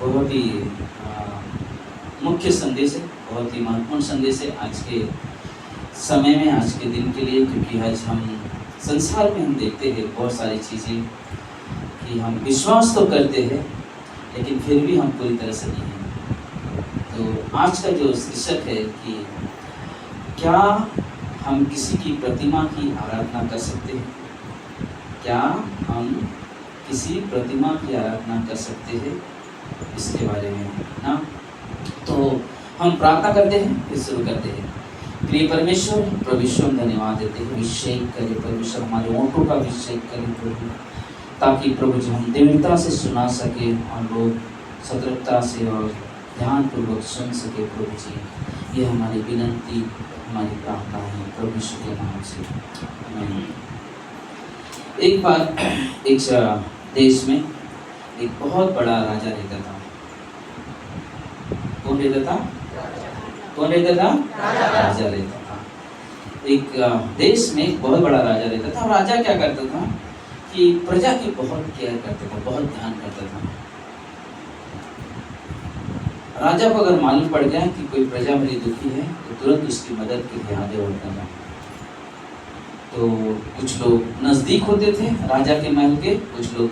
बहुत ही मुख्य संदेश है, बहुत ही महत्वपूर्ण संदेश है आज के समय में, आज के दिन के लिए। क्योंकि आज हम संसार में हम देखते हैं बहुत सारी चीज़ें कि हम विश्वास तो करते हैं लेकिन फिर भी हम पूरी तरह से नहीं हैं। तो आज का जो शीर्षक है कि क्या हम किसी की प्रतिमा की आराधना कर सकते हैं? क्या हम किसी प्रतिमा की आराधना कर सकते हैं, इसके बारे में ना। तो हम प्रार्थना करते हैं, फिर शुरू करते हैं। प्रिय परमेश्वर, प्रभु हम धन्यवाद देते हैं। अभिषेक करें परमेश्वर, हमारे ओंठों का अभिषेक करें प्रभु, ताकि प्रभु जी हम दृढ़ता से सुना सके और लोग सतर्कता से और ध्यानपूर्वक सुन सके प्रभु जी। ये हमारी विनती, हमारी प्रार्थना है प्रभु यीशु के नाम से, आमीन। एक बार एक देश में एक बहुत बड़ा राजा रहता था। कौन रहता था? कौन रहता था? राजा रहता था। एक देश में एक बहुत बड़ा राजा रहता था। राजा क्या करता था कि प्रजा की बहुत केयर करता था, बहुत ध्यान करता था। राजा को अगर मालूम पड़ गया कि कोई प्रजा मेरी दुखी है तो तुरंत उसकी मदद के लिए आगे बढ़ता था। तो कुछ लोग नज़दीक होते थे राजा के महल के, कुछ लोग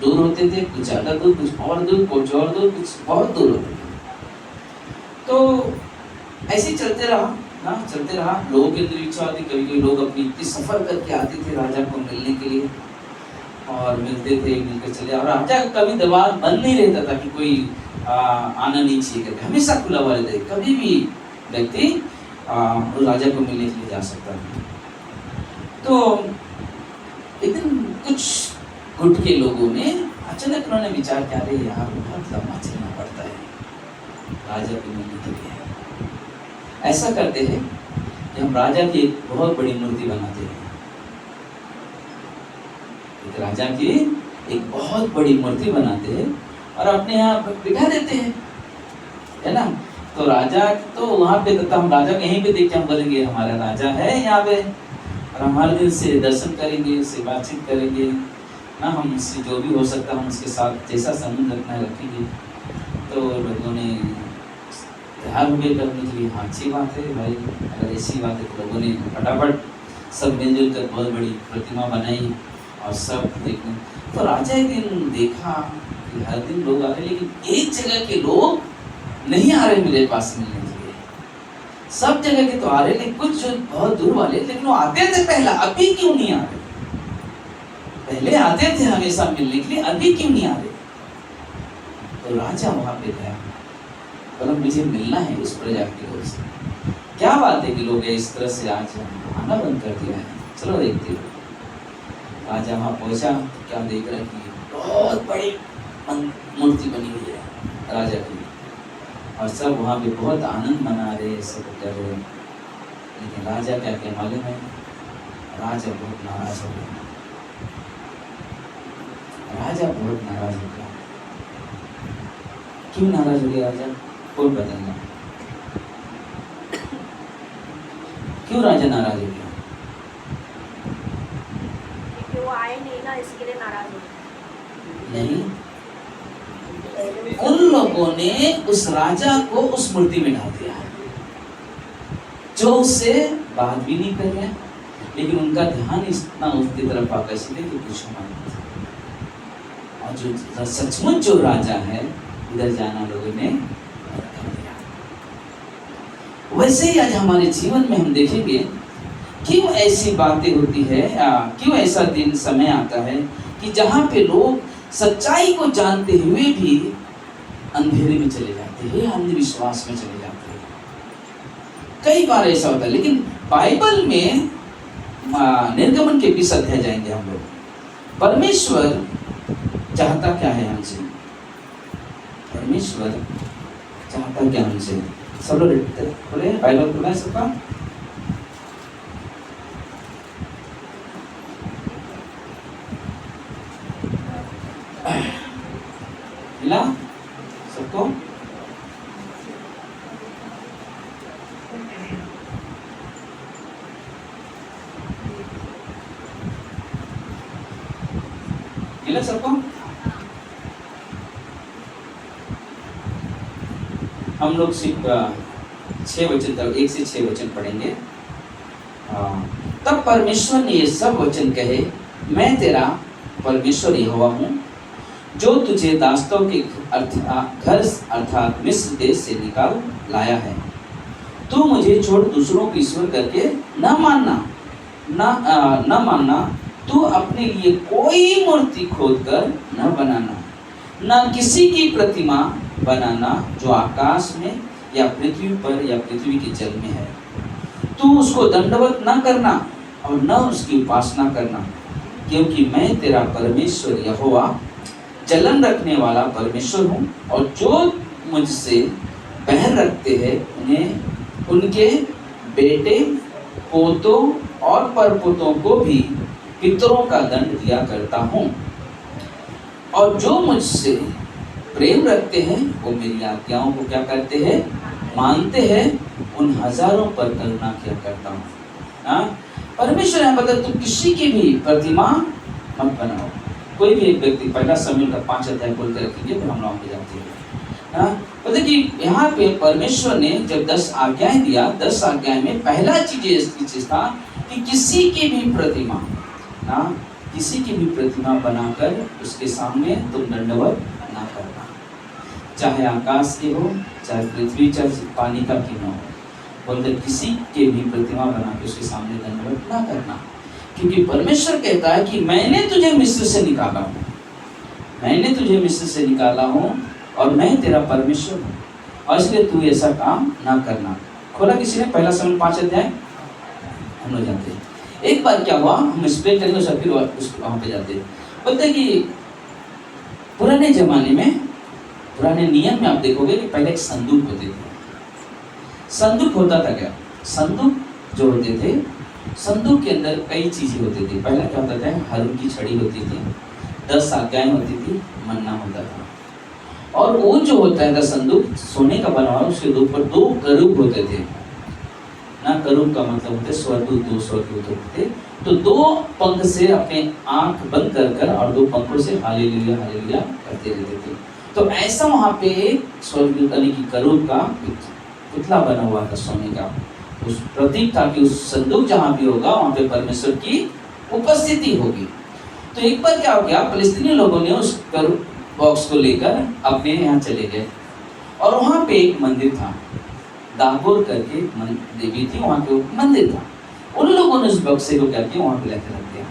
दूर होते थे, कुछ ज़्यादा दूर, कुछ और दूर, कुछ और दूर, कुछ बहुत दूर होते थे। तो ऐसे चलते रहा। लोगों के अंदर इच्छा आती, कभी कभी लोग अपनी इतनी सफ़र करके आते थे राजा को मिलने के लिए और मिलते थे, मिलकर चले। और राजा का कभी दरबार बंद नहीं रहता था कि कोई आना नहीं चाहिए करके, हमेशा खुला हुआ रहता है। कभी भी व्यक्ति राजा को मिलने के लिए जा सकता है। तो एक दिन कुछ गुट के लोगों ने अचानक उन्होंने विचार किया, अरे यार बहुत लंबा चलना पड़ता है राजा को मिलने के लिए। ऐसा करते हैं कि हम राजा की एक बहुत बड़ी मूर्ति बनाते हैं। एक राजा की एक बहुत बड़ी मूर्ति बनाते हैं और अपने यहाँ बिठा देते हैं, है ना। तो राजा तो वहाँ पे तथा हम राजा को यहीं पे देख के हम बोलेंगे हमारा राजा है यहाँ पे, और हम हर दिन से दर्शन करेंगे, उससे बातचीत करेंगे ना। हम उससे जो भी हो सकता है हम उसके साथ जैसा संबंध रखना है रखेंगे। तो लोगों ने तैयार हो गए करने के लिए। हाँ, अच्छी बात है भाई, अगर ऐसी बात है तो लोगों ने फटाफट सब मिलजुल कर बहुत बड़ी प्रतिमा बनाई और सब देखने। तो राजा एक दिन देखा कि हर दिन लोग आ रहे, लेकिन एक जगह के लोग नहीं आ रहे मेरे पास मिलने के लिए। सब जगह के तो आ रहे, लेकिन कुछ जो बहुत दूर वाले, लेकिन वो आते थे पहला, अभी क्यों नहीं आ रहे? पहले आते थे हमेशा मिलने के लिए, अभी क्यों नहीं आ रहे? तो राजा वहां पे गया, पर मुझे मिलना है उस प्रजा के लोग से। क्या बात है कि लोग इस तरह से आज आना बंद कर दिया है, चलो देखते हैं। राजा वहाँ पहुँचा, क्या देख रहा है कि बहुत बड़ी मूर्ति बनी हुई है राजा की, और सब वहाँ पे बहुत आनंद मना रहे, सब कर रहे। लेकिन राजा क्या क्या मालूम है? राजा बहुत नाराज हो गया। राजा बहुत नाराज हो गया। क्यों नाराज हो गया राजा? कौन बताएगा? क्यों राजा नाराज हो गया? क्योंकि वो आए नहीं ना, इसके लिए नाराज हो गया। नहीं, उन लोगों ने उस राजा को उस मूर्ति में डाल दिया, जो उससे बात भी नहीं कर रहे, लेकिन उनका ध्यान इतना उसकी तरफ आकर्षित है कि कुछ नहीं। और जो सचमुच जो राजा है, इधर जाना लोगों ने बंद कर दिया। वैसे ही आज हमारे जीवन में हम देखेंगे क्यों ऐसी बातें होती है, क्यों ऐसा दिन समय आता है कि जहाँ पे लोग सच्चाई को जानते हुए भी अंधेरे में चले जाते हैं, अंधविश्वास में चले जाते हैं। कई बार ऐसा होता है। लेकिन बाइबल में निर्गमन के 20 अध्याय जाएंगे हम लोग। परमेश्वर चाहता क्या है हमसे? परमेश्वर चाहता क्या हमसे? सब लोग बोले बाइबल खुला है सबका? मिला सबको? मिला सबको? हम लोग सिर्फ 6 वचन तक 1 से 6 वचन पढ़ेंगे। तब परमेश्वर ने ये सब वचन कहे, मैं तेरा परमेश्वर यहोवा हूँ, जो तुझे दासों के घर अर्थात मिस्र देश से निकाल लाया है। तू मुझे छोड़ दूसरों को ईश्वर करके न मानना। तू अपने लिए कोई मूर्ति खोदकर न बनाना, न किसी की प्रतिमा बनाना जो आकाश में या पृथ्वी पर या पृथ्वी के जल में है। तू उसको दंडवत न करना और न उसकी उपासना करना, क्योंकि मैं तेरा परमेश्वर यहोवा जलन रखने वाला परमेश्वर हूँ। और जो मुझसे बैर रखते हैं उन्हें उनके बेटे पोतों और परपोतों को भी पितरों का दंड दिया करता हूँ। और जो मुझसे प्रेम रखते हैं वो मेरी आज्ञाओं को क्या करते हैं, मानते हैं, उन हजारों पर करुणा किया करता हूँ। हाँ, परमेश्वर है मतलब तुम किसी की भी प्रतिमा मत बनाओ। कोई भी एक व्यक्ति, पहला शमूएल का 5 अध्याय खोल के रखेंगे फिर हम लोग आगे जाते हैं। हाँ, पता कि यहाँ पे परमेश्वर ने जब 10 आज्ञाएं दिया, 10 आज्ञाएं में पहला चीज था कि किसी की भी प्रतिमा ना, किसी की भी प्रतिमा बनाकर उसके सामने तुम दंडवत ना करना, चाहे आकाश के हो, चाहे पृथ्वी, चाहे पानी का क्यों ना हो। बोलते किसी के भी प्रतिमा बना के उसके सामने दंडवत ना करना, क्योंकि परमेश्वर कहता है कि मैंने तुझे मिस्र से निकाला हूँ, मैंने तुझे मिस्र से निकाला हूँ और मैं तेरा परमेश्वर हूँ, और इसलिए तू ऐसा काम ना करना। खोला किसी ने पहला शमूएल 5 अध्याय, हम लोग जानते हैं। एक बार क्या हुआ, हम एक्सप्लेन करेंगे उसका फिर वहाँ पे जाते हैं। बोलते हैं कि पुराने जमाने में, पुराने नियम में आप देखोगे कि पहले एक संदूक होते थे। संदूक होता था क्या, संदूक जो होते थे, संदूक के अंदर कई चीजें होती थी। पहला क्या होता था, हारून की छड़ी होती थी, 10 आज्ञाएं होती थी, मन्ना होता था। और वो जो होता था संदूक सोने का बना हुआ, उसके ऊपर 2 करूब होते थे ना। करूब का मतलब होते स्वर्गदूत, 2 स्वर्गदूत होते। तो 2 पंख से अपने आंख बंद कर कर और 2 पंखों से हालेलुया हालेलुया करते रहते थे। तो ऐसा वहाँ पे स्वर्गदूत यानी कि करूब का पुतला बना हुआ था सोने का, उस प्रतीक था कि उस संदूक जहाँ भी होगा वहाँ पे परमेश्वर की उपस्थिति होगी। तो एक बार क्या हो गया, फिलिस्तीनी लोगों ने उस करूब बॉक्स को लेकर अपने यहाँ चले गए, और वहाँ पे एक मंदिर था, दागोर करके देवी थी, वहाँ के मंदिर था। उन लोगों ने उस बक्से को करके वहाँ पे लेकर रख दिया।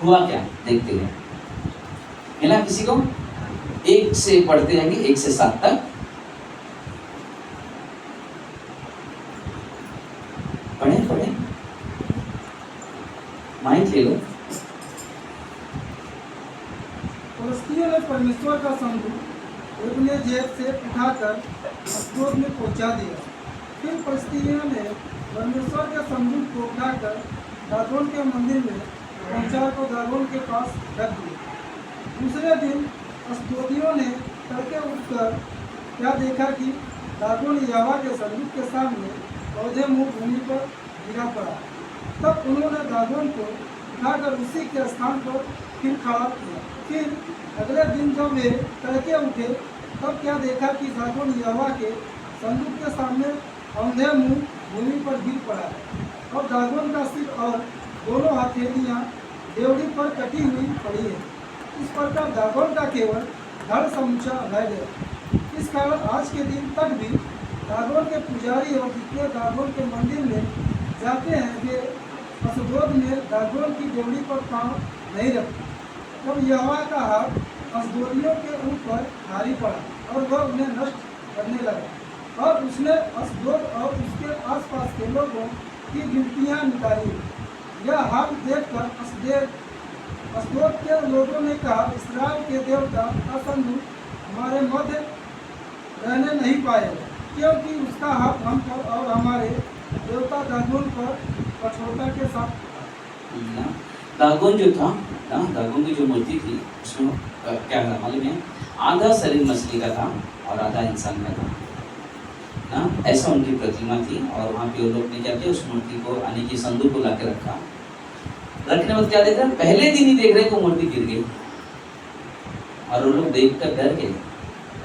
हुआ क्या, देखते हैं, मिला किसी को? 1 से पढ़ते जाएंगे, 1 से 7 तक पढ़े, माइक ले लो। फिलिस्तीनियों ने परमेश्वर का संदूक एबेनेजेर से उठाकर अश्दोद में पहुंचा दिया। फिर फिलिस्तीनियों ने परमेश्वर के संदूक को उठाकर दागोन के मंदिर में पहुंचा को दागोन के पास रख दिया। दूसरे दिन अश्दोदियों ने तड़के उठकर क्या देखा कि दागोन यहोवा के संदूक के सामने पौधे मुँह भूमि पर गिरा पड़ा। तब उन्होंने दागोन को उठाकर उसी के स्थान पर फिर खड़ा किया। फिर अगले दिन जब वे तड़के उठे तब क्या देखा कि दागोन यहोवा के संदूक के सामने औंधे मुँह भूमि पर गिर पड़ा है, और दागोन का सिर और दोनों हथेलियाँ डेवड़ी पर कटी हुई पड़ी है। इस प्रकार दागोन का केवल धड़ समूचा रह गया। इस कारण आज के दिन तक भी दागोन के पुजारी और जितने दागोन के मंदिर में जाते हैं वे अश्दोद में दागोन की डेवड़ी पर पाँव नहीं रखते। तब यहोवा का हाथ अश्दोदियों के ऊपर भारी पड़ा और वह उन्हें नष्ट करने लगा, और उसने अश्दोद और उसके आसपास के लोगों की गिनतियाँ निकाली। यह हाल देखकर अश्दोद के लोगों ने कहा, इस्राएल के देवता का संदूक हमारे मध्य रहने नहीं पाएगा, क्योंकि उसका हाथ हम पर और हमारे देवता दागोन पर कठोरता के साथ था। दागोन जो था ना, दागोन की जो मूर्ति थी उसमें क्या था मालूम है, आधा शरीर मछली का था और आधा इंसान का था ना, ऐसा उनकी प्रतिमा थी। और वहाँ पे लोग ने क्या किया, उस मूर्ति को यानी कि संदूक को लाके रखा। रखने में क्या देख रहे हैं, पहले दिन ही देख रहे हैं को मूर्ति गिर गई, और वो लोग देख कर डर गए,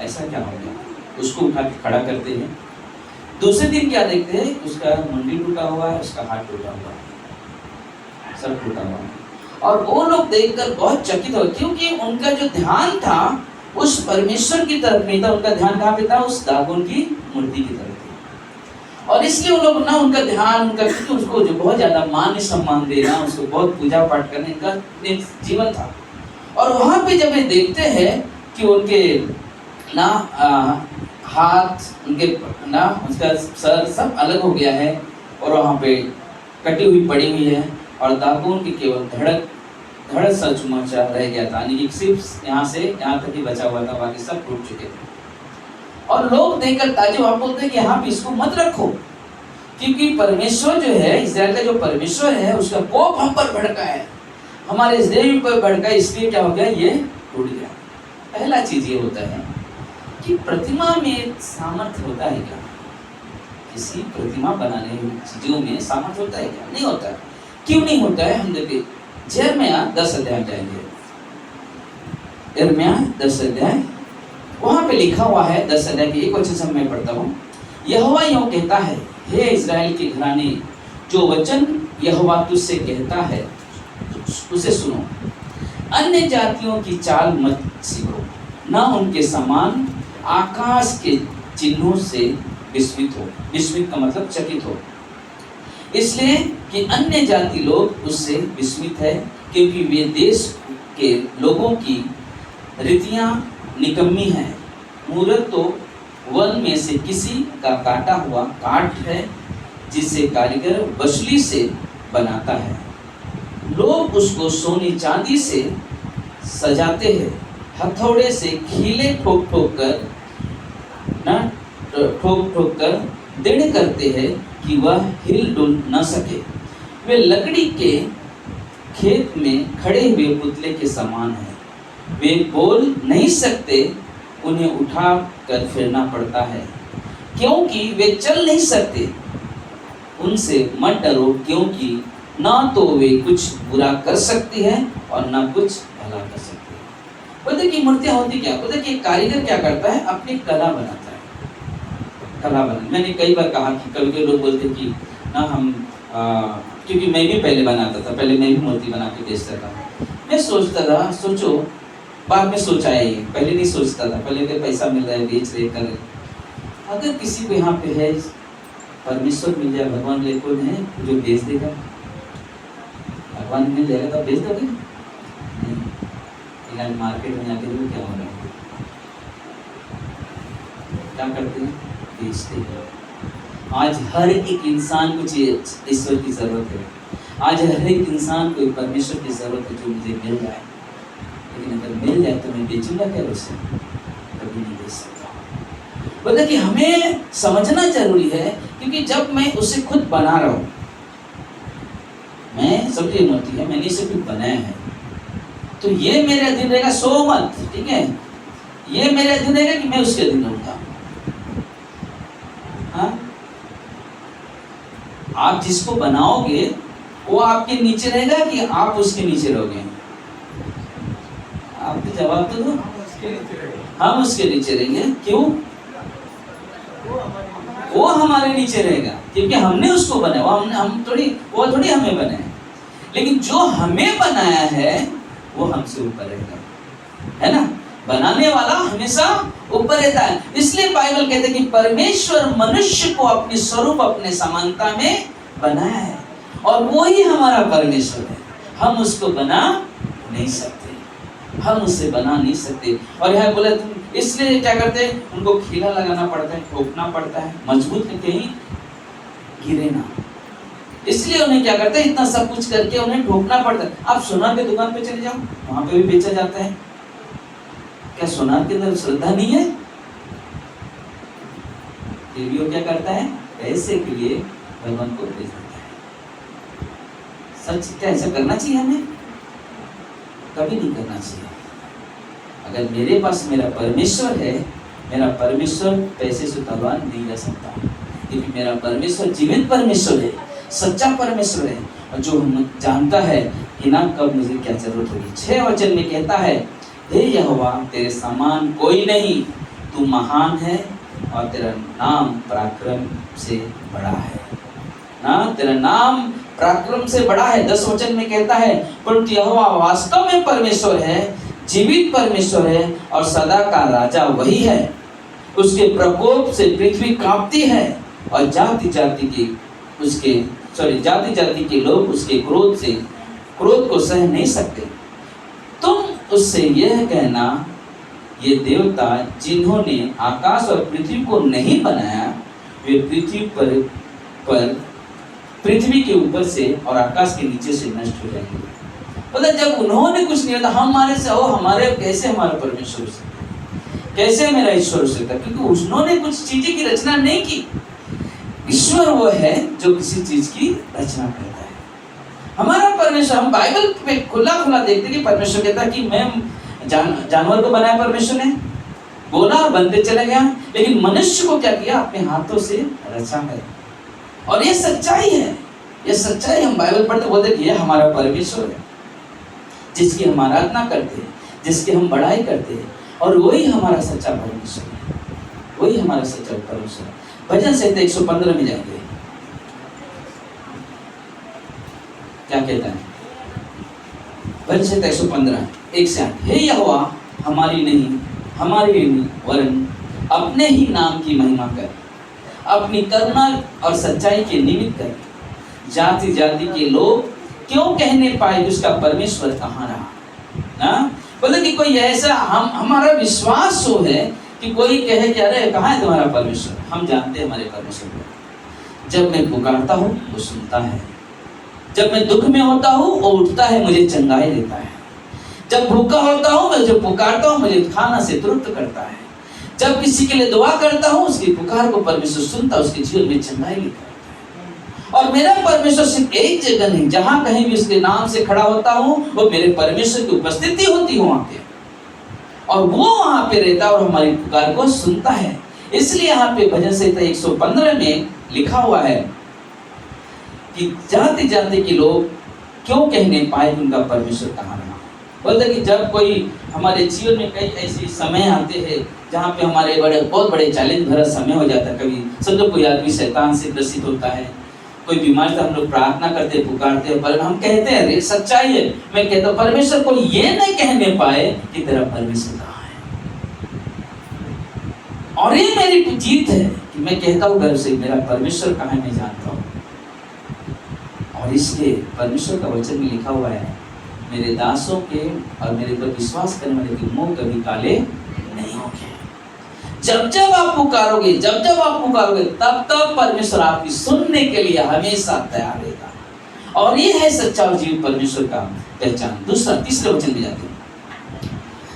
ऐसा क्या हो गया। उसको उठा के खड़ा करते हैं, दूसरे दिन क्या देखते हैं, उसका मुंडी टूटा हुआ है, उसका हाथ टूटा हुआ है, सब टूटा हुआ है। और वो लोग देखकर बहुत चकित हो, क्योंकि उनका जो ध्यान था उस परमेश्वर की तरफ नहीं था, उनका ध्यान कहाँ पे था, उस दागोन की मूर्ति की तरफ थी। और इसलिए वो लोग ना उनका ध्यान उनका, क्योंकि उसको जो बहुत ज्यादा मान सम्मान देना, उसको बहुत पूजा पाठ करने का जीवन था। और वहां पे जब ये देखते हैं कि उनके ना हाथ, उनके ना उसका सर सब अलग हो गया है, और वहां पे कटी हुई पड़ी हुई है, और दागोन की केवल धड़ सा चुमाचा रह गया था, यानी कि सिर्फ यहाँ से यहाँ तक ही बचा हुआ था, बाकी सब टूट चुके थे। और लोग देखकर ताज्जुब, आप बोलते हैं कि यहाँ पे इसको मत रखो, क्योंकि परमेश्वर जो है, इस्राएल का जो परमेश्वर है, उसका कोप हम पर भड़का है, हमारे इस देवी पर भड़का, इसलिए क्या हो गया, ये टूट गया। पहला चीज ये होता है कि प्रतिमा में सामर्थ्य होता है क्या? किसी प्रतिमा बनाने चीजों में सामर्थ्य होता है क्या? नहीं होता है। क्यों नहीं होता है? हम देखिए यिर्मयाह 10 अध्याय जाएंगे, यिर्मयाह 10 अध्याय, वहां पे लिखा हुआ है 10 अध्याय के 1 वचन से मैं पढ़ता हूँ। यहोवा यूं कहता है, हे इस्राएल के घराने, जो वचन यहोवा तुझसे कहता है उसे सुनो। अन्य जातियों की चाल मत सीखो, न उनके समान आकाश के चिन्हों से विस्मित हो। विस्मित का मतलब चकित हो, इसलिए कि अन्य जाति लोग उससे विस्मित है, क्योंकि वे देश के लोगों की रीतियां निकम्मी हैं। मूरत तो वन में से किसी का काटा हुआ काठ है, जिसे कारीगर वसली से बनाता है। लोग उसको सोने चांदी से सजाते हैं, हथौड़े से खीले ठोक ठोक कर दृढ़ करते हैं कि वह हिल डुल न सके। वे लकड़ी के खेत में खड़े हुए पुतले के समान हैं, वे बोल नहीं सकते, उन्हें उठा कर फिरना पड़ता है, क्योंकि वे चल नहीं सकते। उनसे मत डरो, क्योंकि ना तो वे कुछ बुरा कर सकती है और ना कुछ भला कर सकती है। बोलते कि मूर्तियां होती क्या? बोलते कि कारीगर क्या करता है, अपनी कला बनाता है, कला बना। मैंने कई बार कहा कि कभी लोग बोलते कि ना हम क्योंकि मैं भी पहले बनाता था, पहले मैं भी मूर्ति बना के बेचता था। मैं सोचता था, सोचो बाद में सोचा है, ये पहले नहीं सोचता था, पहले अगर पैसा मिल रहा है बेच रहे कर, अगर किसी को यहाँ पे है परमेश्वर मिल जाए, भगवान ले कोई है जो बेच देगा, भगवान मिल जाएगा तो बेच दोगे नहीं? मार्केट में जाके लोग क्या हो रहा है, क्या करते हैं, बेचते हैं। आज हर एक इंसान को ईश्वर की जरूरत है, आज हर एक इंसान को परमेश्वर की जरूरत है, जो मुझे मिल जाए। लेकिन अगर मिल जाए तो मैं बेचूंगा क्या उसे? कभी नहीं बेच सकता। बोलते कि हमें समझना जरूरी है, क्योंकि जब मैं उसे खुद बना रहा हूँ, मैं सबकी मूर्ति है, मैंने इसे खुद बनाया है, तो ये मेरे अधीन रहेगा, सो मत, ठीक है? ये मेरे अधीन रहेगा कि मैं उसके अधीन रहूंगा? हाँ? आप जिसको बनाओगे वो आपके नीचे रहेगा कि आप उसके नीचे रहोगे? आप तो जवाब तो दो। हम उसके नीचे रहेंगे। क्यों? वो हमारे नीचे रहेगा, क्योंकि हमने उसको बनाया, वो थोड़ी हमें बनाया। लेकिन जो हमें बनाया है वो हमसे ऊपर रहेगा, है ना? बनाने वाला हमेशा ऊपर रहता है। इसलिए बाइबल कहते हैं कि परमेश्वर मनुष्य को अपने स्वरूप, अपने समानता में बनाया है, और वो ही हमारा परमेश्वर है। हम उसको बना नहीं सकते, हम उससे बना नहीं सकते। और यह बोला तुम, इसलिए क्या करते हैं, उनको खीला लगाना पड़ता है, ठोकना पड़ता है, मजबूत करके ही गिरे ना। इसलिए उन्हें क्या करते हैं, इतना सब कुछ करके उन्हें ठोकना पड़ता है। आप सोनार की दुकान पे चले जाओ, वहां पे भी बेचा जाता है। क्या सोनार के अंदर श्रद्धा नहीं है? देवियों क्या करता है, पैसे के लिए भगवान को बेच देता है। सच क्या ऐसा करना चाहिए हमें? कभी नहीं करना चाहिए। अगर मेरे पास मेरा परमेश्वर है, मेरा परमेश्वर पैसे से तलवार नहीं ले सकता, क्योंकि मेरा परमेश्वर जीवित परमेश्वर है, सच्चा परमेश्वर है, और जो जानता है कि ना कब मुझे क्या जरूरत होगी। 6 वचन में कहता है, हे यहोवा, तेरे समान कोई नहीं, तू महान है, और तेरा नाम पराक्रम से बड़ा है ना, तेरा नाम पराक्रम से बड़ा है। 10 वचन में कहता है, परंतु यहोवा वास्तव में परमेश्वर है, जीवित परमेश्वर है और सदा का राजा वही है। उसके प्रकोप से पृथ्वी कांपती है और जाति जाति के लोग उसके क्रोध को सह नहीं सकते। तुम उससे यह कहना, ये देवता जिन्होंने आकाश और पृथ्वी को नहीं बनाया, वे पृथ्वी के ऊपर से और आकाश के नीचे से नष्ट हो जाएंगे। मतलब जब उन्होंने कुछ नहीं होता, हमारे कैसे हमारा परमेश्वर हो सकता है, कैसे मेरा ईश्वर हो सकता है, क्योंकि उन्होंने कुछ चीजें की रचना नहीं की। ईश्वर वो है जो किसी चीज की रचना करता है। हमारा परमेश्वर, हम बाइबल में खुला देखते कि परमेश्वर कहता है कि मैं जानवर को बनाया परमेश्वर ने, बोला और बनते चले गया, लेकिन मनुष्य को क्या किया, अपने हाथों से रचा है। और ये सच्चाई है, ये सच्चाई हम बाइबल पढ़ते बोलते कि ये हमारा परमेश्वर है, जिसकी हम आराधना करते हैं, जिसकी हम बढ़ाई करते हैं, और वही हमारा सच्चा परमेश्वर है, वही हमारा सच्चा परमेश्वर है। भजन संहिता 115 में जाएंगे, क्या कहता है भजन संहिता 115 1 से 8। हे यहोवा हमारी वरन अपने ही नाम की महिमा कर, अपनी करुणा और सच्चाई के निमित्त कर। जाति जाति के लोग क्यों कहने पाए उसका परमेश्वर कहाँ रहा ना। बोले कि कोई ऐसा हमारा विश्वास हो है कि कोई कहे कि अरे कहाँ है तुम्हारा परमेश्वर। हम जानते हैं हमारे परमेश्वर को। जब मैं पुकारता हूँ वो सुनता है, जब मैं दुख में होता हूँ वो उठता है, मुझे चंगाई देता है। जब भूखा होता हूँ मैं जब पुकारता हूँ मुझे खाना से तृप्त करता है। जब किसी के लिए दुआ करता हूँ उसकी पुकार को परमेश्वर सुनता, उसके जीवन में चंगाई लेता है। और मेरा परमेश्वर सिर्फ एक जगह नहीं, जहाँ कहीं भी उसके नाम से खड़ा होता हूँ वो मेरे परमेश्वर की उपस्थिति होती है वहाँ पे, और वो वहाँ पे रहता है और हमारी पुकार को सुनता है। इसलिए यहाँ पे भजन संहिता 115 में लिखा हुआ है कि जाति जाति के लोग क्यों कहने पाए उनका परमेश्वर कहाँ रहा। बोलते कि जब कोई हमारे जीवन में कई ऐसे समय आते हैं जहाँ पे हमारे बहुत बड़े चैलेंज भरा समय हो जाता है। कभी समझो कोई आदमी शैतान से ग्रसित होता है, कोई बीमार से हम लोग प्रार्थना करते हैं, पुकारते हैं, पर हम कहते हैं, सच्चाई है, मैं कहता हूँ परमेश्वर को ये नहीं कहने पाए कि तेरा परमेश्वर कहाँ है। और ये मेरी जीत है कि मैं कहता हूँ घर से मेरा परमेश्वर कहाँ है, मैं जानता हूँ। और इसके परमेश्वर का वचन में लिखा हुआ है, मेरे दासों के और मेरे पर विश्वास करने वाले के मुंह कभी काले नहीं होंगे। जब जब आप पुकारोगे तब तब परमेश्वर आपकी सुनने के लिए हमेशा तैयार रहेगा। और ये है सच्चा और जीवित परमेश्वर का पहचान। दूसरा तीसरे वचन में जाते हैं,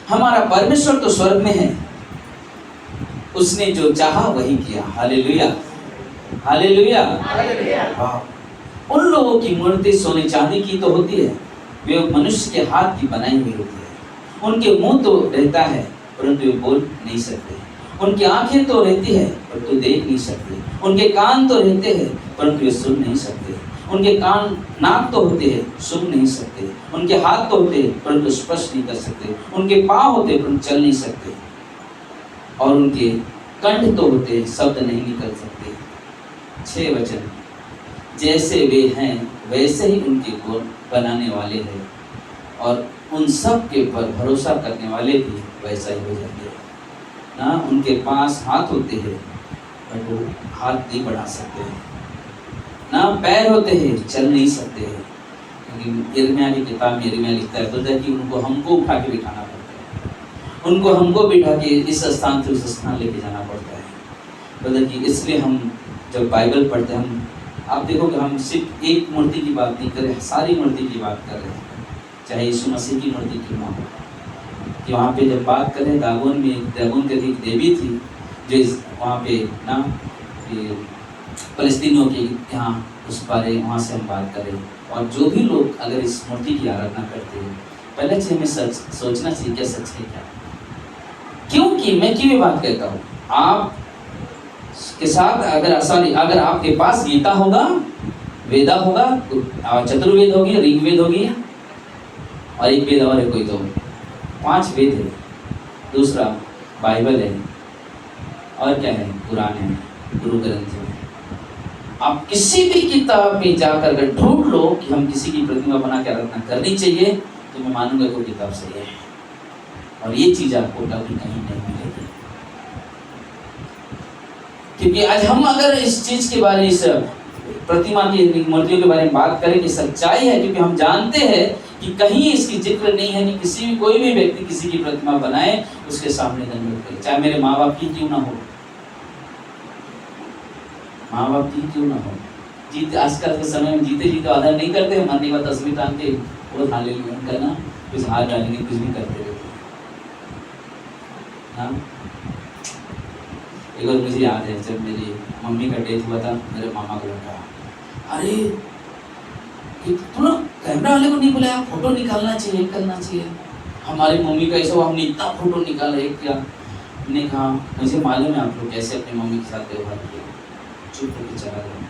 हमारा परमेश्वर तो स्वर्ग में है, उसने जो चाहा वही किया। Hallelujah, hallelujah, hallelujah. उन लोगों की मूर्ति सोने चांदी की तो होती है, वे मनुष्य के हाथ की बनाई हुई होती है। उनके मुंह तो रहता है परंतु वे बोल नहीं सकते, उनकी आंखें तो रहती है परंतु देख नहीं सकते, उनके कान तो रहते हैं परंतु वे सुन नहीं सकते, उनके कान नाक तो होते हैं सुन नहीं सकते, उनके हाथ तो होते हैं परंतु स्पर्श नहीं कर सकते, उनके पाँव होते हैं परंतु चल नहीं सकते, और उनके कंठ तो होते हैं शब्द नहीं निकल सकते। 6 वचन, जैसे वे हैं वैसे ही उनके गुण बनाने वाले हैं, और उन सब के पर भरोसा करने वाले भी वैसा ही हो जाते हैं ना। उनके पास हाथ होते हैं बट वो हाथ नहीं बढ़ा सकते हैं ना, पैर होते हैं चल नहीं सकते हैं। क्योंकि यिर्मयाह की किताब में यिर्मयाह लिखता है तो कि उनको हमको उठा के बिठाना पड़ता है, उनको हमको बिठा के इस स्थान से उस स्थान लेके जाना पड़ता है। मतलब कि इसलिए हम जब बाइबल पढ़ते हैं, हम आप देखोगे हम सिर्फ एक मूर्ति की बात नहीं कर रहे, सारी मूर्ति की बात कर रहे हैं। चाहे यीशु मसीह की मूर्ति क्यों ना हो, कि वहाँ पे जब बात करें दागोन की एक देवी थी जो वहाँ पे ना फलस्तीनियों के यहाँ उस बारे वहाँ से हम बात करें। और जो भी लोग अगर इस मूर्ति की आराधना करते हैं, पहले से हमें सोचना चाहिए क्या सच है क्या। क्योंकि मैं क्यों बात कहता हूँ, आप के साथ अगर आपके पास गीता होगा, वेदा होगा, चतुर्वेद होगी, ऋग्वेद होगी, और एक वेद और है कोई, तो 5 वेद है, दूसरा बाइबल है, और क्या है, कुरान है, गुरु ग्रंथ है। आप किसी भी किताब में जाकर अगर ढूंढ लो कि हम किसी की प्रतिमा बना के आराधना करनी चाहिए, तो मैं मानूंगा वो किताब सही है, और ये चीज आपको कभी कहीं नहीं मिलेगी। क्योंकि आज हम अगर इस चीज के बारे में, इस प्रतिमा की मूर्तियों के बारे में बात करें कि सच्चाई है, क्योंकि हम जानते हैं कि कहीं इसकी जिक्र नहीं है कि किसी भी कोई भी व्यक्ति किसी की प्रतिमा बनाए, उसके सामने दंडवत करे, चाहे मेरे माँ बाप की क्यों ना हो, माँ बाप की क्यों ना हो। जीते आजकल के समय में जीते जी तो आदर नहीं करते हैं, मरने के बाद तस्वीर टांग के वो थाले उनका ना कुछ हाथ डालेंगे, कुछ भी करते रहते हैं। हाँ, एक बार मुझे याद है जब मेरी मम्मी का डेथ हुआ था, मेरे मामा को लगा, अरे तुम लोग कैमरा वाले को नहीं बुलाया, फोटो निकालना चाहिए, करना चाहिए। हमारी मम्मी का ऐसा हुआ, हमने इतना फोटो निकाला एक क्या, हमने कहा मुझे मालूम है आप लोग कैसे अपनी मम्मी के साथ व्यवहार किए, चुप होकर चला गया।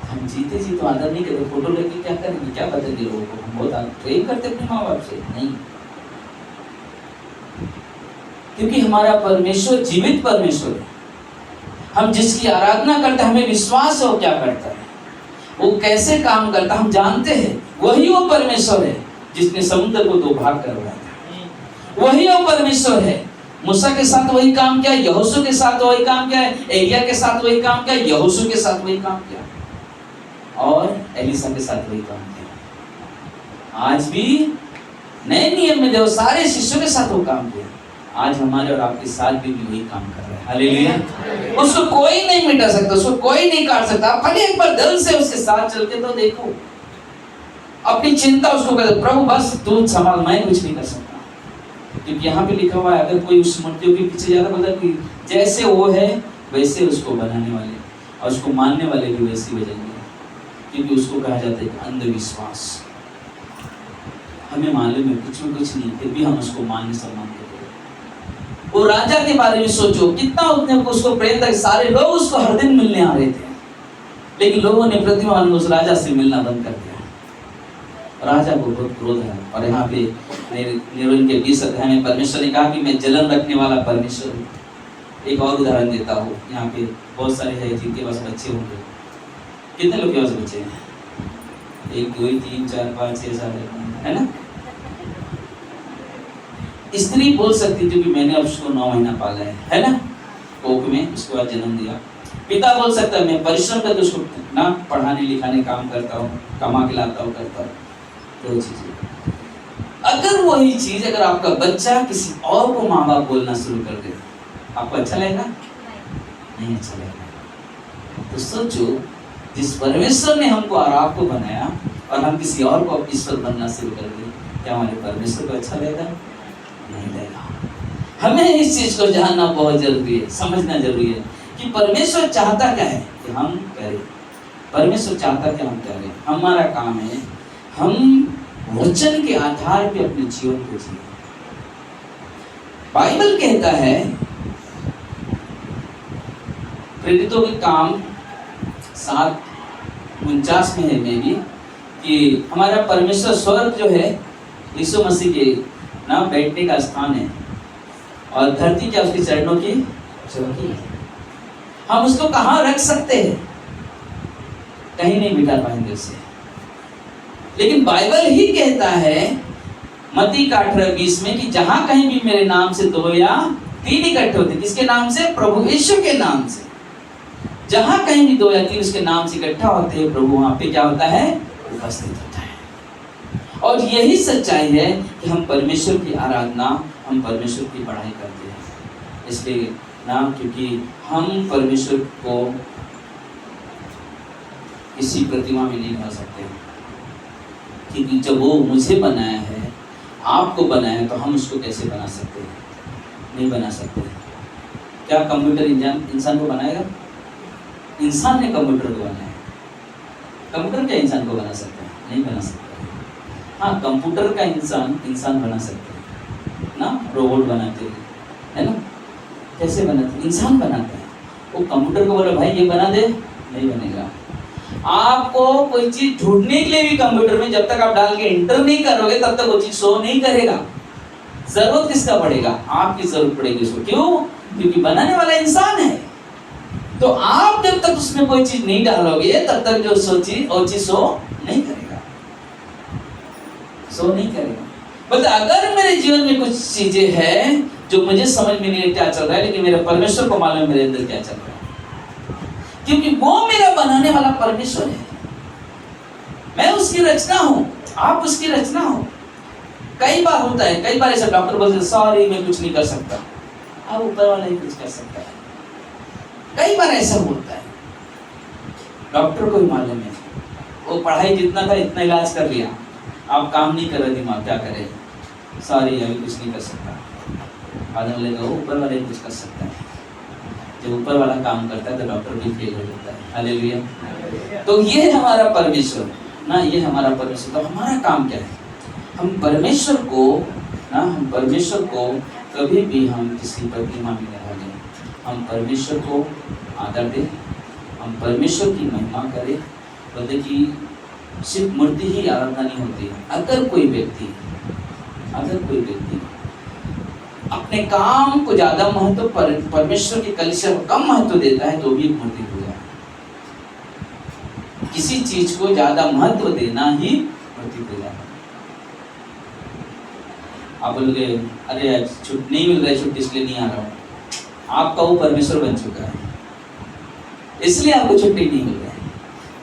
हम जीते जी तो आदर नहीं करते, फोटो लेके क्या करेंगे, क्या बदलेंगे लोगों को, हम बहुत प्रेम करते अपने माँ बाप से नहीं, क्योंकि हमारा परमेश्वर जीवित परमेश्वर है। हम जिसकी आराधना करते हैं, हमें विश्वास है वो क्या करता है, वो कैसे काम करता है, हम जानते हैं। वही वो परमेश्वर है जिसने समुद्र को दो भाग करवाया था, वही वो परमेश्वर है। मूसा के साथ वही काम किया, यहोशू के साथ वही काम किया, एलिया के साथ वही काम किया, यहोशू के साथ वही काम किया, और एलिसा के साथ वही काम किया। आज भी नए नियम में देखो, सारे शिष्यों के साथ वो काम किया, आज हमारे और आपके साथ भी वही काम कर रहा है। हालेलुया। उसको कोई नहीं मिटा सकता, उसको कोई नहीं काट सकता। आप खाली एक बार दिल से उसके साथ चल के तो देखो, अपनी चिंता उसको कर दो, प्रभु बस तू संभाल, मैं कुछ नहीं कर सकता। क्योंकि यहाँ पे लिखा हुआ है, अगर कोई उस मूर्तियों के पीछे ज्यादा बता कि जैसे वो है वैसे उसको बनाने वाले और उसको मानने वाले भी वैसे बजेंगे, क्योंकि उसको कहा जाता है अंधविश्वास। हमें मालूम है कुछ में कुछ नहीं, फिर भी हम उसको मानने सम्मान करते हैं। वो राजा के बारे में सोचो, कितना उसको प्रेम था, सारे लोग उसको हर दिन मिलने आ रहे थे, लेकिन लोगों ने प्रतिमा में उस राजा से मिलना बंद कर दिया। राजा को बहुत क्रोध है। और यहाँ पे निर्वचन के 20 अध्याय में परमेश्वर ने कहा कि मैं जलन रखने वाला परमेश्वर हूँ। एक और उदाहरण देता हूँ, यहाँ पे बहुत सारे हैं जिनके पास बच्चे होंगे। कितने लोग के पास बच्चे हैं? 1 2 3 4 5 6 7 है ना? स्त्री बोल सकती थी कि मैंने अब उसको 9 महीना पाला है ना, कोख में, उसके बाद जन्म दिया। पिता बोल सकता है मैं परिश्रम करके उसको ना पढ़ाने लिखाने काम करता हूँ, कमा के लाता हूँ, करता हूँ। दो चीजें। अगर वही चीज अगर आपका बच्चा किसी और को माँ बाप बोलना शुरू कर दे, आपको अच्छा लगेगा? नहीं अच्छा लगेगा। तो सोचो, जिस परमेश्वर ने हमको और आपको बनाया और हम किसी और को ईश्वर बनना शुरू कर दे, क्या हमारे परमेश्वर को अच्छा लगेगा? नहीं लगेगा। हमें इस चीज को जानना बहुत जरूरी है, समझना जरूरी है कि परमेश्वर चाहता क्या है कि हम करें। परमेश्वर चाहता क्या हम करें। हमारा काम है हम वचन के आधार पे अपने जीवन को जिए। बाइबल कहता है, प्रेरितों के काम 7:49 में है में भी, कि हमारा परमेश्वर स्वर्ग जो है यीशु मसीह के ना बैठने का स्थान है और धरती क्या उसके चरणों की चौकी है। हम उसको कहाँ रख सकते हैं? कहीं नहीं बिठा पाएंगे उसे। लेकिन बाइबल ही कहता है मत्ती 18:20 में कि जहां कहीं भी मेरे नाम से 2 या 3 इकट्ठे होते, किसके नाम से? प्रभु यीशु के नाम से। जहां कहीं भी 2 या 3 उसके नाम से इकट्ठा होते हैं, प्रभु वहां पे क्या होता है? उपस्थित होता है। और यही सच्चाई है कि हम परमेश्वर की आराधना, हम परमेश्वर की पढ़ाई करते हैं। इसलिए नाम, क्योंकि हम परमेश्वर को किसी प्रतिमा में नहीं बना सकते, क्योंकि जब वो मुझे बनाया है, आपको बनाया है, तो हम उसको कैसे बना सकते हैं? नहीं बना सकते। क्या कंप्यूटर इंसान को बनाएगा? इंसान ने कंप्यूटर को बनाया। कंप्यूटर क्या इंसान को बना सकता है? नहीं बना सकता। हाँ, कंप्यूटर का इंसान बना सकते हैं ना, रोबोट बनाते हैं, है ना? कैसे बनाते? इंसान बनाता है। वो कंप्यूटर को बोलो भाई ये बना दे, नहीं बनेगा। आपको कोई चीज ढूंढने के लिए भी कंप्यूटर में जब तक आप डाल के एंटर नहीं करोगे तब तक वो चीज शो नहीं करेगा। जरूरत किसका पड़ेगा? आपकी जरूरत पड़ेगी उसको। क्यों? क्योंकि बनाने वाला इंसान है। तो आप जब तक उसमें कोई चीज नहीं डालोगे तब तक जो सोची और चीज सो नहीं करेगा, सो नहीं करेगा। बट अगर मेरे जीवन में कुछ चीजें हैं जो मुझे समझ में नहीं क्या चल रहा है, लेकिन मेरे परमेश्वर को मालूम है मेरे अंदर क्या चल रहा है, क्योंकि वो मेरा बनाने वाला परमेश्वर है। मैं उसकी रचना हूं, आप उसकी रचना हो। कई बार होता है, कई बार ऐसा डॉक्टर बोलते हैं सॉरी मैं कुछ नहीं कर सकता, अब ऊपर वाला ही कुछ कर सकता है। कई बार ऐसा होता है, डॉक्टर को भी मालूम है, वो पढ़ाई जितना था इतना इलाज कर लिया, आप काम नहीं कर रहे, दिमाग क्या करे, सॉरी अभी कुछ नहीं कर सकता। आदमी बोलेगा ऊपर वाला ही कुछ कर सकता है। जब ऊपर वाला काम करता है तो डॉक्टर भी फेल हो जाता है। हालेलुया। तो ये हमारा परमेश्वर ना, ये हमारा परमेश्वर। तो हमारा काम क्या है? हम परमेश्वर को ना, हम परमेश्वर को कभी भी हम किसी प्रतिमा में नहीं डालें। हम परमेश्वर को आदर दें, हम परमेश्वर की महिमा करें। बोलते कि सिर्फ मूर्ति ही आराधना नहीं होती है। अगर कोई व्यक्ति अपने काम को ज्यादा महत्व, परमेश्वर की कलीसिया को कम महत्व देता है, तो भी एक मूर्ति पूजा है। किसी चीज को ज्यादा महत्व देना ही मूर्ति पूजा है। आप बोलोगे अरे छुट्टी नहीं मिल रहा है, छुट्टी इसलिए नहीं आ रहा हूँ। आपका वो परमेश्वर बन चुका है, इसलिए आपको छुट्टी नहीं मिल रही है।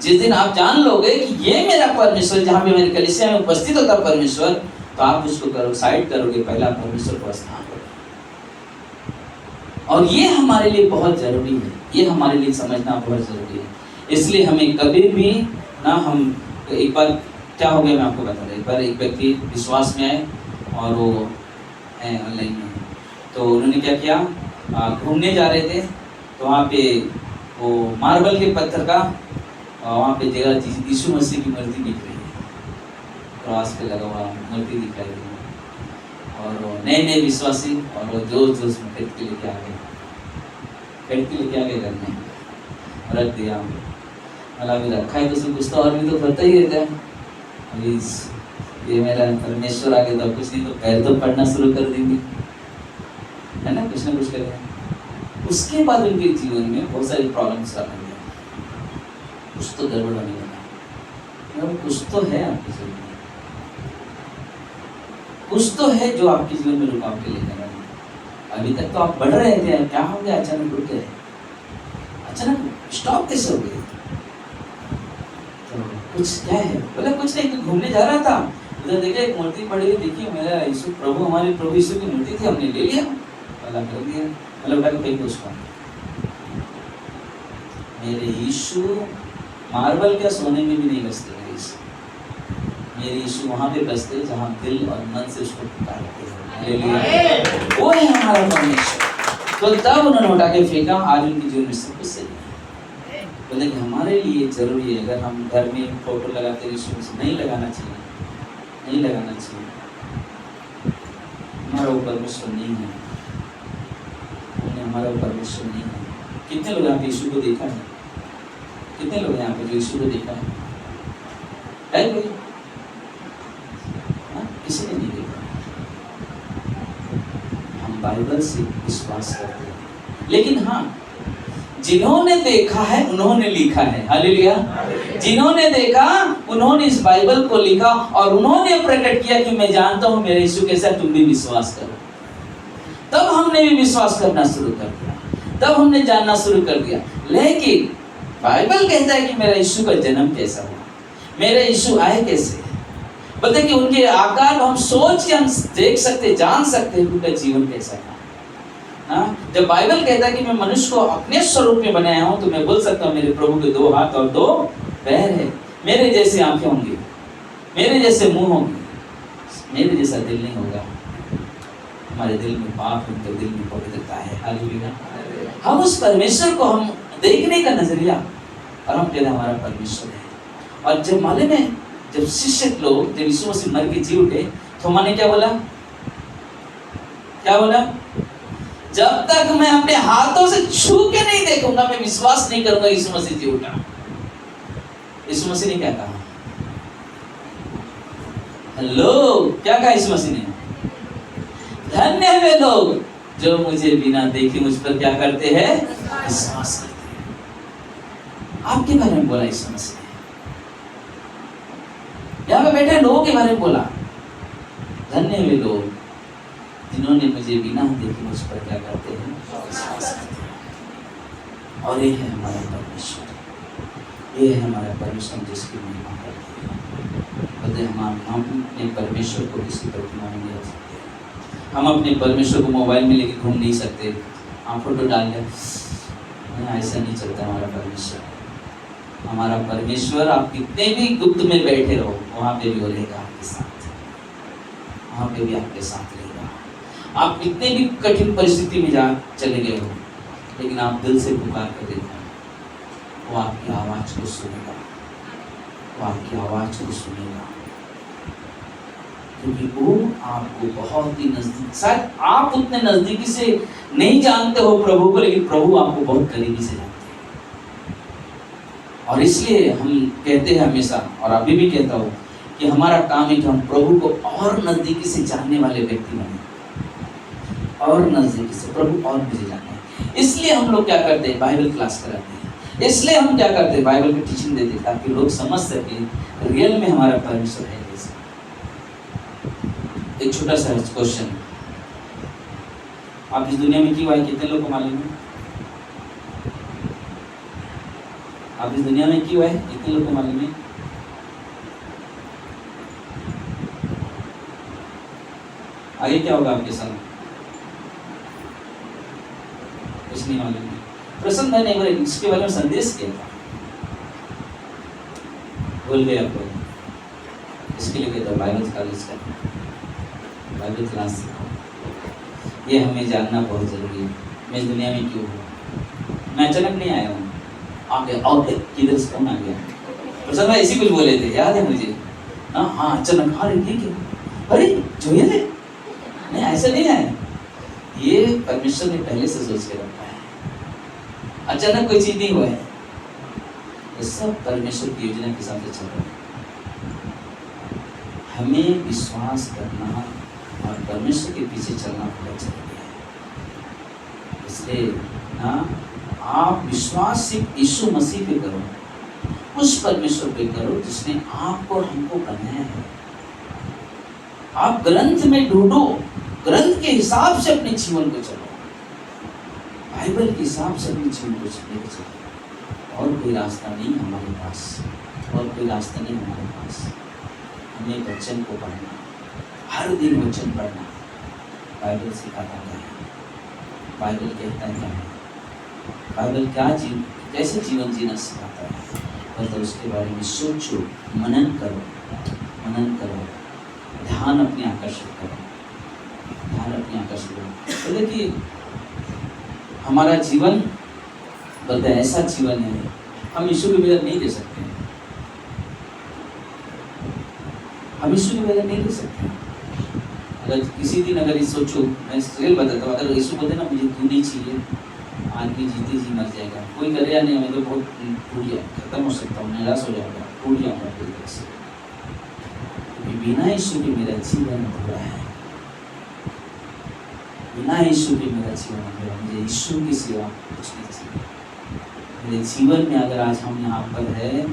जिस दिन आप जान लोगे कि ये मेरा परमेश्वर, जहाँ पे मेरी कलीसिया में उपस्थित होता परमेश्वर, तो आप उसको करो साइड करोगे, पहला परमेश्वर को स्थान करो। और ये हमारे लिए बहुत जरूरी है, ये हमारे लिए समझना बहुत जरूरी है। इसलिए हमें कभी भी ना, हम एक बार क्या हो गया मैं आपको बता रहा। एक बार एक व्यक्ति विश्वास में आए और वो है ऑनलाइन में, तो उन्होंने क्या किया, घूमने जा रहे थे, तो वहाँ पे वो मार्बल के पत्थर का वहाँ पे जगह यीशु मसीह की मूर्ति दिख रही है, क्रॉस पे लगा हुआ मूर्ति दिख रही है। और नए विश्वासी और जोश में खरीद के लेके आ गए घर में, रख दिया। मतलब अभी रखा है तो उसमें कुछ तो और भी तो करता ही रहता है। अभी ये मेरा परमेश्वर आगे तो कुछ नहीं तो पैर तो पढ़ना शुरू कर देंगे, है ना, कुछ ना कुछ करेंगे। उसके बाद उनके जीवन में बहुत सारी प्रॉब्लम्स आ रही है, कुछ तो गड़बड़ होने लगा। कुछ तो है आपके जीवन में, कुछ तो है जो आपके जीवन में रुकावट लेकर आए। अभी तक तो आप बढ़ रहे थे, क्या हो गया, अचानक रुक गए, अचानक स्टॉप कैसे हो गए? तो कुछ क्या है? बोले कुछ नहीं, तो घूमने जा रहा था, उधर देखा एक मूर्ति पड़ी हुई, देखिए मेरा यीशु प्रभु, हमारे प्रभु यीशु की मूर्ति थी, हमने ले लिया, अल्लाह कर दिया, मतलब उठा के उसको। मेरे यीशु मार्बल क्या सोने में भी नहीं बसते, मेरे यीशु वहाँ पे बसते जहाँ दिल और मन से उसको पुकारते हैं। वो है हमारा परमेश्वर। तो तब उन्होंने उठा के फेंका, आज उनके जीवन में सब कुछ सही है। बोले कि हमारे लिए जरूरी है, अगर हम घर में फोटो लगाते यीशु से, नहीं लगाना चाहिए, नहीं लगाना चाहिए। हमारा वो परमेश्वर नहीं है, हमारा वो परमेश्वर नहीं है। कितने लोग यहाँ पे यीशु को देखा है? कितने लोग यहाँ पे जो यीशु को देखा है? कोई? किसी ने नहीं देखा। हम बाइबल से विश्वास करते हैं, लेकिन हाँ, जिन्होंने देखा है उन्होंने लिखा है। हालेलुया। जिन्होंने देखा उन्होंने इस बाइबल को लिखा और उन्होंने प्रकट किया कि मैं जानता हूं मेरे यीशु कैसा, तुम भी विश्वास करो। तब हमने भी विश्वास करना शुरू कर दिया, तब हमने जानना शुरू कर दिया। लेकिन बाइबल कहता है कि मेरा यीशु का जन्म कैसा हुआ, मेरे यीशु आए कैसे। बोलते कि उनके आकार को हम सोच के हम देख सकते, जान सकते हैं उनका जीवन कैसा है। जब बाइबल कहता है कि मैं मनुष्य को अपने स्वरूप में बनाया हूं, तो मैं बोल सकता हूं मेरे प्रभु के 2 हाथ और 2 पैर है, मेरे जैसे आंखें होंगी, मेरे जैसे मुंह होंगे, मेरे जैसा दिल नहीं होगा। हमारे दिल में पाप है, तो दिल में पवित्रता है। हालेलुया। हम उस परमेश्वर को हम देखने का नजरिया, और हम कहते हमारा परमेश्वर है। और जब मालूम है, जब शिष्य लोग, जब यीशु मसीह मर के जी उठे, थोमा ने क्या बोला? क्या बोला? जब तक मैं अपने हाथों से छू के नहीं देखूंगा, मैं विश्वास नहीं करूंगा यीशु मसीह जी उठा। यीशु मसीह ने क्या कहा? हेलो, क्या कहा यीशु मसीह ने? धन्य है वे लोग जो मुझे बिना देखे मुझ पर क्या करते हैं, विश्वास करते हैं। आपके बारे में बोला यीशु मसीह ने, यहाँ पे बैठे लोगों के बारे में बोला, धन्य है वे लोग जिन्होंने मुझे बिना देखे मुझ पर क्या करते हैं, विश्वास करते हैं। और ये है हमारा परमेश्वर, ये है हमारा परमेश्वर जिसकी महिमा करते हैं। हम अपने परमेश्वर को किसी प्रतिमा में नहीं रख सकते। हम अपने परमेश्वर को मोबाइल में लेके घूम नहीं सकते, आप फोटो डाल लें, ऐसा नहीं चलता हमारा परमेश्वर। हमारा परमेश्वर आप कितने भी गुप्त में बैठे रहो, वहाँ पे भी वो रहेगा आपके साथ, वहाँ पे भी आपके साथ रहेगा। आप कितने भी कठिन परिस्थिति में जा चले गए हो, लेकिन आप दिल से पुकार कर देखो, वो आपकी आवाज़ को सुनेगा, वो आपकी आवाज़ को सुनेगा, क्योंकि वो आपको बहुत ही नजदीक, शायद आप उतने नजदीकी से नहीं जानते हो प्रभु को, लेकिन प्रभु आपको बहुत करीबी से जानते हैं। और इसलिए हम कहते हैं हमेशा, और अभी भी कहता हूँ, कि हमारा काम है कि हम प्रभु को और नजदीकी से जानने वाले व्यक्ति बने, और नजदीकी से प्रभु और मुझे जानना। इसलिए हम लोग क्या करते हैं, बाइबल क्लास कराते हैं। इसलिए हम क्या करते हैं, बाइबल की टीचिंग देते हैं, ताकि लोग समझ सके रियल में हमारा परमेश्वर है। एक छोटा सा क्वेश्चन, आप इस दुनिया में क्यों आए, कितने लोग को मालूम है? आप इस दुनिया में क्यों आए, कितने लोग को मालूम है? आगे क्या होगा आपके साथ, कुछ नहीं मालूम है। प्रसन्न भाई ने इसके बारे में संदेश किया था, भूल गए आप लोग। इसके लिए कहता बाइबल कॉलेज का बाइबल क्लास सिखाओ। ये हमें जानना बहुत जरूरी है, मैं इस दुनिया में क्यों हूँ। मैं अचानक नहीं आया हूँ, आ गया, और किधर से कौन आ गया? प्रसन्न भाई ऐसी कुछ बोले थे, याद है मुझे। हाँ अचानक, हाँ ठीक है, अरे जो ये नहीं, ऐसा नहीं है, ये परमेश्वर ने पहले से सोच के रखा है, अचानक कोई चीज नहीं हुआ है, ये सब परमेश्वर की योजना के साथ चल रहा है। हमें विश्वास करना और परमेश्वर के पीछे चलना बहुत जरूरी है। इसलिए ना आप विश्वास सिर्फ यीशु मसीह पे करो, उस परमेश्वर पे करो जिसने आपको और हमको बनाया है। आप ग्रंथ में ढूंढो, ग्रंथ के हिसाब से अपने जीवन को चलो, बाइबल के हिसाब से अपने जीवन को चलो। और कोई रास्ता नहीं हमारे पास, और कोई रास्ता नहीं हमारे पास। हमें वचन को पढ़ना, हर दिन वचन पढ़ना। बाइबल सिखाता है, बाइबल कहता है क्या है, बाइबल कैसे जीवन जीना सिखाता है, मतलब उसके बारे में सोचो, मनन करो, ध्यान अपने आकर्षित करो, तो देखिए हमारा जीवन बल्कि ऐसा जीवन है, हम यीशु के बगैर नहीं दे सकते, हम यीशु के बगैर नहीं दे सकते। अगर किसी दिन अगर सोचो, मैं रियल बताता हूँ, अगर यीशु बोलते ना मुझे तू नहीं चाहिए, आदमी जीते जी मर जाएगा, कोई करे या नहीं, मैं तो बहुत टूट गया, खत्म हो सकता हूँ, निराश हो जाऊँगा, टूट जाऊँगा पूरी तरह से, क्योंकि बिना यीशु के मेरा जीवन अधूरा है, बिना यीशु के मेरा जीवन अधूरा। मुझे यीशु की सिवा कुछ नहीं चाहिए मेरे जीवन में। अगर आज हम यहाँ पर है,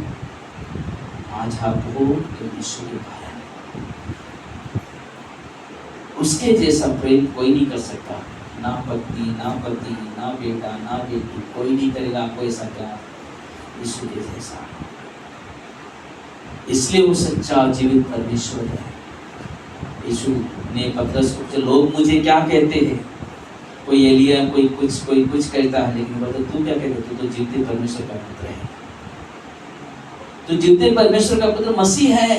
आज आप हो तो यीशु के कारण, उसके जैसा प्रेम कोई नहीं कर सकता, ना पत्नी, ना पति, ना बेटा, ना बेटी, कोई नहीं करेगा आपको ऐसा प्यार यीशु के जैसा। इसलिए वो सच्चा जीवित परमेश्वर है। यीशु ने पतरस को, जो लोग मुझे क्या कहते हैं, कोई एलिया, कोई कुछ कहता है, लेकिन बता तू क्या कहता है, तू तो जीवित परमेश्वर का पुत्र है, तो जीवित परमेश्वर का पुत्र मसीह है।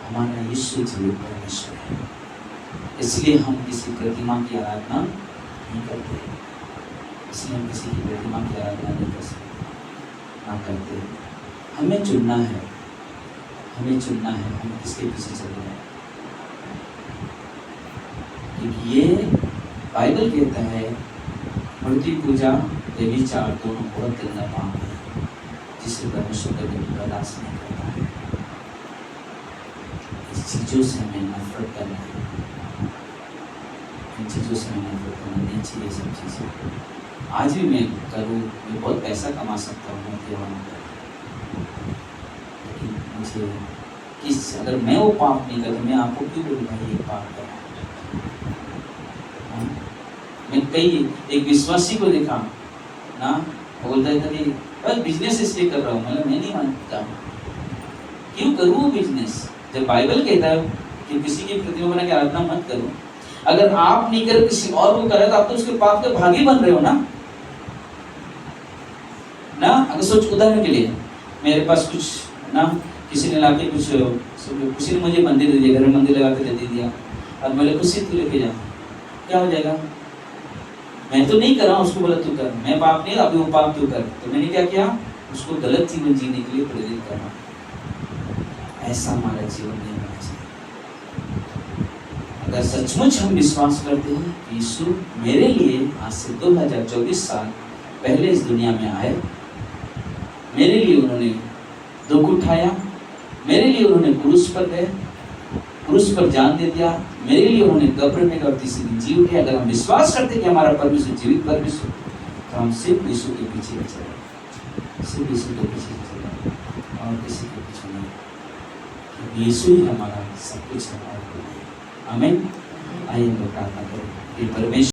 हमारा यीशु जीवित परमेश्वर है। इसलिए हम किसी प्रतिमा की आराधना नहीं करते, इसलिए हम किसी की प्रतिमा की आराधना नहीं कर सकते, ना करते। हमें चुनना है, हम किसके पीछे चल रहे हैं, क्योंकि ये बाइबल कहता है मूर्ति पूजा, व्यभिचार दोनों बहुत गंदा पाप है, जिसे परमेश्वर कभी बर्दाश्त नहीं करता है। इस चीज़ों से हमें नफरत करना है, चीज़ों से मैं नफरत करना नहीं चाहिए। सब चीज़ें आज भी मैं करूँ, मैं बहुत पैसा कमा सकता हूँ मोतिया बनाकर, लेकिन मुझे अगर मैं वो पाप नहीं करता, मैं आपको क्यों बोलूँ भाई ये पाप कर। मैं एक विश्वासी को देखा ना, वो बोलता था कि बस बिजनेस इसलिए कर रहा हूँ, मतलब मैं नहीं मानता, क्यों करूँ बिजनेस। जब बाइबल कहता है कि किसी की प्रतिमा बना के आराधना मत करो, अगर आप नहीं कर किसी और को करे तो आप तो उसके पाप के भागी बन रहे हो ना। अगर सोच, उदाहरण के लिए मेरे पास कुछ ना, किसी ने लाके किसी ने मुझे मंदिर दे दिया, घर में मंदिर लगा के दे दिया, और बोले खुशी तू लेके जा, क्या हो जाएगा? मैं तो नहीं कर रहा हूँ, उसको बोला तू कर, मैं पाप नहीं, अभी वो पाप तू कर। तो मैंने क्या किया? उसको गलत जीवन जीने के लिए प्रेरित करना। ऐसा हमारा जीवन नहीं होना चाहिए। अगर सचमुच हम विश्वास करते हैं कि यीशु मेरे लिए आज से 2024 साल पहले इस दुनिया में आए, मेरे लिए उन्होंने दुख उठाया, मेरे लिए उन्होंने क्रूस पर गए, क्रूस पर जान दे दिया, मेरे लिए उन्होंने कब्र में और तीसरे दिन जी उठे। अगर हम विश्वास करते हैं कि हमारा परमेश्वर जीवित परमेश्वर, तो हम सिर्फ यीशु के पीछे चले, सिर्फ यीशु के पीछे चले और किसी के पीछे नहीं। यीशु ही हमारा सब कुछ है। आमीन। आइए हम प्रार्थना करें कि परमेश्वर